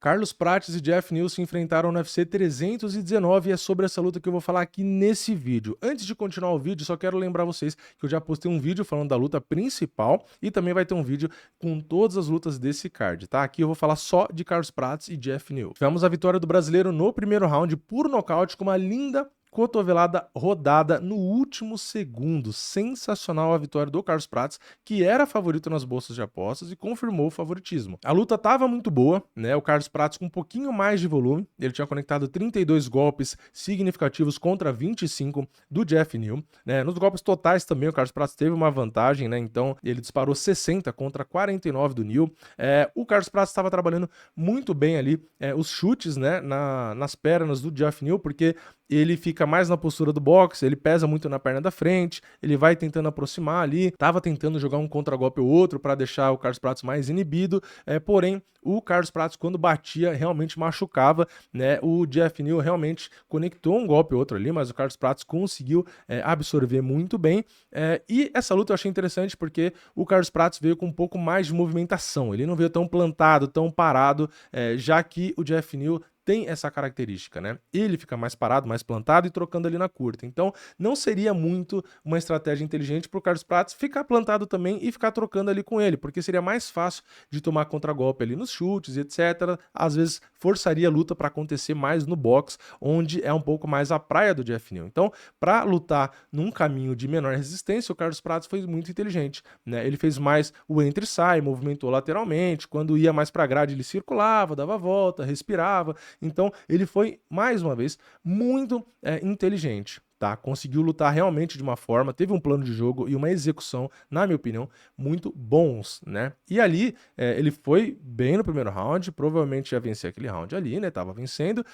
Carlos Prates e Jeff Neal se enfrentaram no UFC 319 e é sobre essa luta que eu vou falar aqui nesse vídeo. Antes de continuar o vídeo, só quero lembrar vocês que eu já postei um vídeo falando da luta principal e também vai ter um vídeo com todas as lutas desse card, tá? Aqui eu vou falar só de Carlos Prates e Jeff Neal. Tivemos a vitória do brasileiro no primeiro round por nocaute com uma linda cotovelada rodada no último segundo. Sensacional a vitória do Carlos Prates, que era favorito nas bolsas de apostas e confirmou o favoritismo. A luta estava muito boa, né? O Carlos Prates com um pouquinho mais de volume, ele tinha conectado 32 golpes significativos contra 25 do Jeff Neal, né? Nos golpes totais também o Carlos Prates teve uma vantagem, né? Então ele disparou 60 contra 49 do Neal. O Carlos Prates estava trabalhando muito bem ali os chutes, né? Nas pernas do Jeff Neal, porque ele fica mais na postura do boxe, ele pesa muito na perna da frente, ele vai tentando aproximar ali, tava tentando jogar um contragolpe ou outro para deixar o Carlos Prates mais inibido, porém o Carlos Prates quando batia realmente machucava, né? O Jeff Neal realmente conectou um golpe ou outro ali, mas o Carlos Prates conseguiu absorver muito bem, e essa luta eu achei interessante porque o Carlos Prates veio com um pouco mais de movimentação, ele não veio tão plantado, tão parado, já que o Jeff Neal tem essa característica, né? Ele fica mais parado, mais plantado e trocando ali na curta. Então, não seria muito uma estratégia inteligente para o Carlos Prates ficar plantado também e ficar trocando ali com ele, porque seria mais fácil de tomar contragolpe ali nos chutes, etc. Às vezes, forçaria a luta para acontecer mais no box, onde é um pouco mais a praia do Jeff Neal. Então, para lutar num caminho de menor resistência, o Carlos Prates foi muito inteligente, né? Ele fez mais o entra e sai, movimentou lateralmente, quando ia mais para a grade ele circulava, dava a volta, respirava. Então, ele foi, mais uma vez, muito inteligente. Tá? Conseguiu lutar realmente de uma forma, teve um plano de jogo e uma execução, na minha opinião, muito bons, né? E ali, ele foi bem no primeiro round, provavelmente ia vencer aquele round ali, né? Tava vencendo,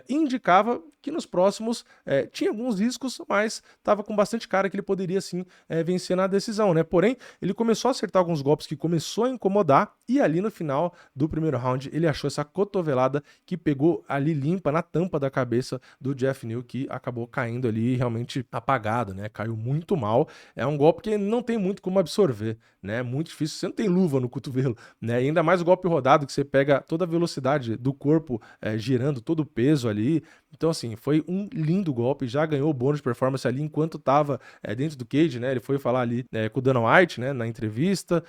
indicava que nos próximos tinha alguns riscos, mas tava com bastante cara que ele poderia sim vencer na decisão, né? Porém, ele começou a acertar alguns golpes que começou a incomodar e ali no final do primeiro round ele achou essa cotovelada que pegou ali limpa na tampa da cabeça do Jeff Neal, que acabou caindo ali realmente apagado, né? Caiu muito mal. É um golpe que não tem muito como absorver, né? Muito difícil. Você não tem luva no cotovelo, né? E ainda mais o golpe rodado, que você pega toda a velocidade do corpo girando, todo o peso ali. Então, assim, foi um lindo golpe. Já ganhou o bônus de performance ali enquanto estava dentro do cage, né? Ele foi falar ali com o Dana White, né? Na entrevista,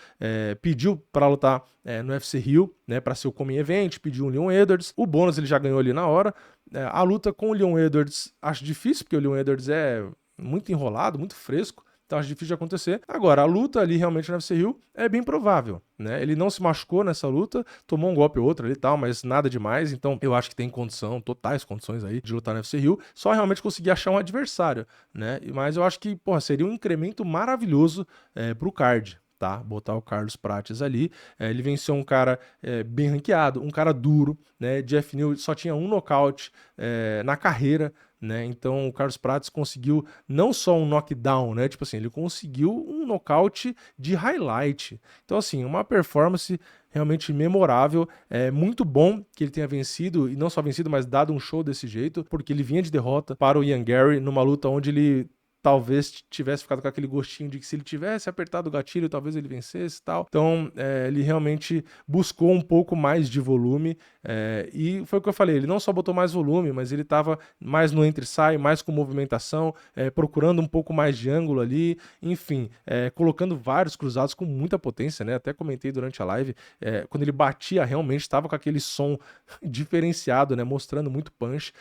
pediu para lutar no UFC Rio, né? Para ser o Coming Event, pediu um Leon Edwards. O bônus ele já ganhou ali na hora. A luta com o Leon Edwards acho difícil, porque o Leon Edwards é muito enrolado, muito fresco, então acho difícil de acontecer. Agora, a luta ali realmente no UFC Rio é bem provável, né? Ele não se machucou nessa luta, tomou um golpe ou outro ali e tal, mas nada demais, então eu acho que tem condição, totais condições aí de lutar no UFC Rio, só realmente conseguir achar um adversário, né? Mas eu acho que, porra, seria um incremento maravilhoso pro card. Tá? Botar o Carlos Prates ali, ele venceu um cara bem ranqueado, um cara duro, né? Jeff Neal só tinha um nocaute na carreira, né? Então o Carlos Prates conseguiu não só um knockdown, né? Tipo assim, ele conseguiu um nocaute de highlight. Então assim, uma performance realmente memorável, é muito bom que ele tenha vencido, e não só vencido, mas dado um show desse jeito, porque ele vinha de derrota para o Ian Garry numa luta onde ele talvez tivesse ficado com aquele gostinho de que se ele tivesse apertado o gatilho, talvez ele vencesse e tal. Então, ele realmente buscou um pouco mais de volume, e foi o que eu falei, ele não só botou mais volume, mas ele estava mais no entre e sai, mais com movimentação, procurando um pouco mais de ângulo ali, enfim, colocando vários cruzados com muita potência, né? Até comentei durante a live, quando ele batia, realmente estava com aquele som diferenciado, né? Mostrando muito punch,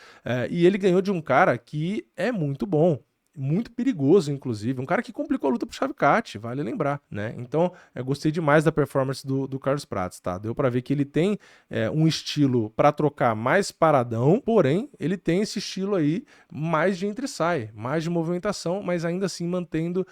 e ele ganhou de um cara que é muito bom, muito perigoso, inclusive. Um cara que complicou a luta pro Shavkat, vale lembrar, né? Então, eu gostei demais da performance do Carlos Prates, tá? Deu pra ver que ele tem um estilo pra trocar mais paradão, porém, ele tem esse estilo aí mais de entre e sai, mais de movimentação, mas ainda assim mantendo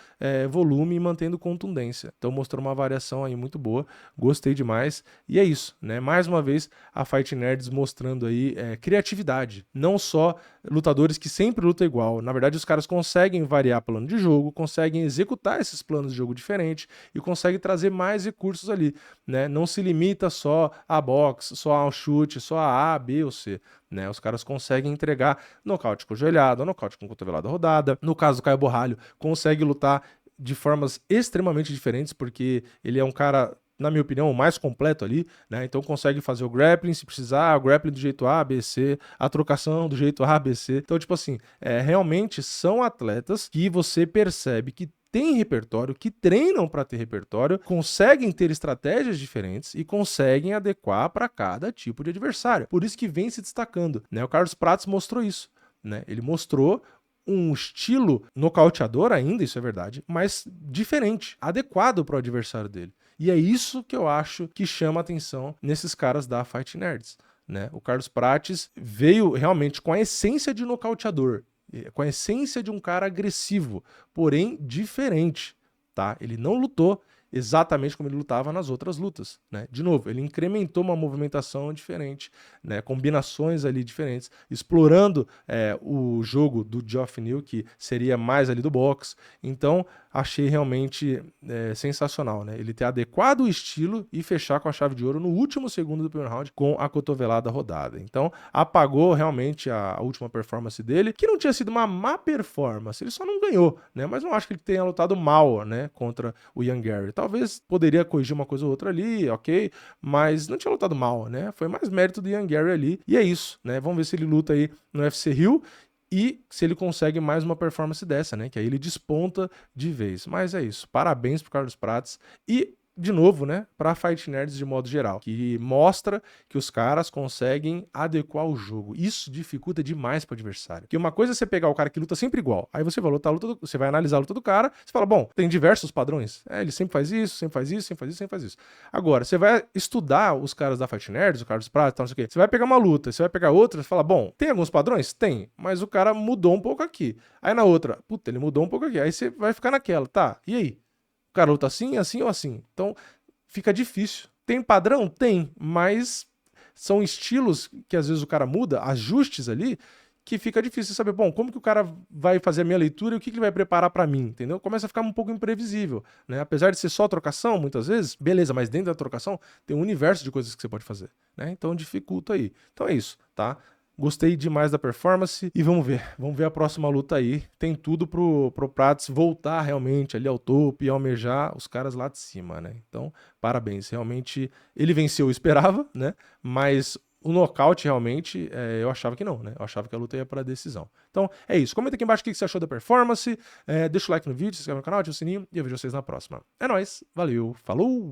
volume e mantendo contundência. Então, mostrou uma variação aí muito boa. Gostei demais. E é isso, né? Mais uma vez, a Fight Nerds mostrando aí criatividade. Não só lutadores que sempre lutam igual. Na verdade, os caras conseguem variar plano de jogo, conseguem executar esses planos de jogo diferentes e conseguem trazer mais recursos ali, né? Não se limita só a boxe, só ao chute, só a B ou C, né? Os caras conseguem entregar nocaute com joelhada, nocaute com cotovelada rodada. No caso do Caio Borralho, consegue lutar de formas extremamente diferentes, porque ele é um cara na minha opinião, o mais completo ali, né? Então consegue fazer o grappling se precisar, o grappling do jeito A, B, C, a trocação do jeito A, B, C. Então, tipo assim, realmente são atletas que você percebe que tem repertório, que treinam para ter repertório, conseguem ter estratégias diferentes e conseguem adequar para cada tipo de adversário. Por isso que vem se destacando, né? O Carlos Prates mostrou isso, né? Ele mostrou um estilo nocauteador ainda, isso é verdade, mas diferente, adequado para o adversário dele. E é isso que eu acho que chama atenção nesses caras da Fight Nerds, né? O Carlos Prates veio realmente com a essência de nocauteador, com a essência de um cara agressivo, porém diferente, tá? Ele não lutou exatamente como ele lutava nas outras lutas, né? De novo, ele incrementou uma movimentação diferente, né? Combinações ali diferentes, explorando o jogo do Geoff Neal, que seria mais ali do boxe. Então, achei realmente sensacional, né? Ele ter adequado o estilo e fechar com a chave de ouro no último segundo do primeiro round com a cotovelada rodada. Então, apagou realmente a última performance dele, que não tinha sido uma má performance, ele só não ganhou, né? Mas não acho que ele tenha lutado mal, né? Contra o Ian Gary. Talvez poderia corrigir uma coisa ou outra ali, ok? Mas não tinha lutado mal, né? Foi mais mérito do Ian Gary ali. E é isso, né? Vamos ver se ele luta aí no UFC Rio e se ele consegue mais uma performance dessa, né? Que aí ele desponta de vez. Mas é isso. Parabéns pro Carlos Prates e de novo, né, para Fight Nerds de modo geral, que mostra que os caras conseguem adequar o jogo. Isso dificulta demais para o adversário. Porque uma coisa é você pegar o cara que luta sempre igual. Aí você vai lutar a luta você vai analisar a luta do cara, você fala, bom, tem diversos padrões. Ele sempre faz isso, sempre faz isso, sempre faz isso, sempre faz isso. Agora, você vai estudar os caras da Fight Nerds, o Carlos Prates, tal, não sei o quê. Você vai pegar uma luta, você vai pegar outra, você fala, bom, tem alguns padrões? Tem, mas o cara mudou um pouco aqui. Aí na outra, puta, ele mudou um pouco aqui. Aí você vai ficar naquela, tá, e aí? O cara luta assim, assim ou assim. Então, fica difícil. Tem padrão? Tem, mas são estilos que às vezes o cara muda, ajustes ali, que fica difícil saber, bom, como que o cara vai fazer a minha leitura e o que ele vai preparar para mim, entendeu? Começa a ficar um pouco imprevisível, né? Apesar de ser só trocação, muitas vezes, beleza, mas dentro da trocação tem um universo de coisas que você pode fazer, né? Então dificulta aí. Então é isso, tá? Gostei demais da performance e vamos ver a próxima luta aí. Tem tudo pro Prates voltar realmente ali ao topo e almejar os caras lá de cima, né? Então, parabéns, realmente ele venceu, eu esperava, né? Mas o nocaute realmente, eu achava que não, né? Eu achava que a luta ia para decisão. Então, é isso. Comenta aqui embaixo o que você achou da performance, deixa o like no vídeo, se inscreve no canal, ativa o sininho e eu vejo vocês na próxima. É nóis, valeu, falou!